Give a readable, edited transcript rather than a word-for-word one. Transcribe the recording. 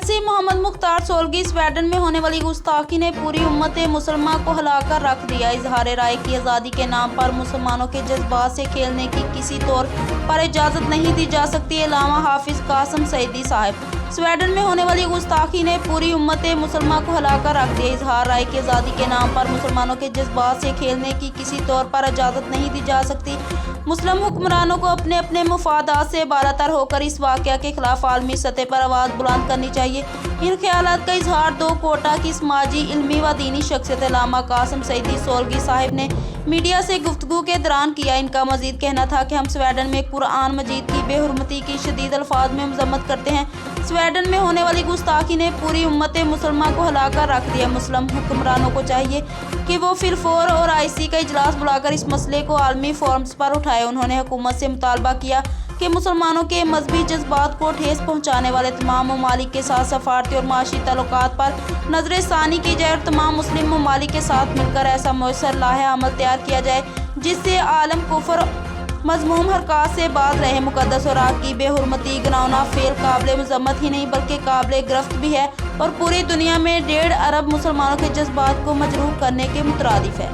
LC Mohammad Mukhtar Solangi Sweden में होने वाली गुस्ताखी ने पूरी उम्मत मुसलमा को हिलाकर रख दिया। इजहार राय की आज़ादी के नाम पर मुसलमानों के जज्बात से खेलने की किसी तौर पर इजाज़त नहीं दी जा सकती। अल्लामा हाफिज कासिम सईदी साहब। स्वीडन में होने वाली गुस्ताखी ने पूरी उम्मत मुसलमा को हिलाकर रख दिया। इजहार राय की आज़ादी के नाम पर मुसलमानों के जज्बात से खेलने की किसी तौर पर इजाज़त नहीं दी जा सकती। मुस्लिम हुक्मरानों को अपने अपने मुफादात से बालातर होकर इस वाक़या के खिलाफ आलमी सतह पर आवाज़ बुलंद करनी चाहिए। इन ख्यालात का इजहार दो कोटा की समाजी, इल्मी व दीनी शख्सियत अल्लामा कासिम सईदी सोलगी साहिब ने मीडिया से गुफ्तगू के दौरान किया। इनका मजीद कहना था कि हम स्वीडन में कुरान मजीद की बेहुरमती की शदीद अल्फाज में मजम्मत करते हैं। स्वीडन में होने वाली गुस्ताखी ने पूरी उम्मत मुसलमा को हिलाकर रख दिया। मुस्लिम हुक्मरानों को चाहिए कि वो फिलफौर और IC का इजलास बुलाकर इस मसले को आलमी फोरम्स पर उठाए। उन्होंने हुकूमत से मुतालबा किया कि मुसलमानों के मजहबी जज्बात को ठेस पहुँचाने वाले तमाम ममालिक के साथ सफारती और माशी ताल्लुकात पर नजरसानी की जाए और तमाम मुस्लिम ममालिक के साथ मिलकर ऐसा मौसर लाहे अमल तैयार किया जाए जिससे आलम कुफर मजमूम हरकत से बाज रहे। मुकद्दस और आग की बेहुरमती गनाउना फेल काबिल मजम्मत ही नहीं बल्कि काबिल गिरफ्त भी है और पूरी दुनिया में 1.5 अरब मुसलमानों के जज्बात को मजरूह करने के मुतरादिफ है।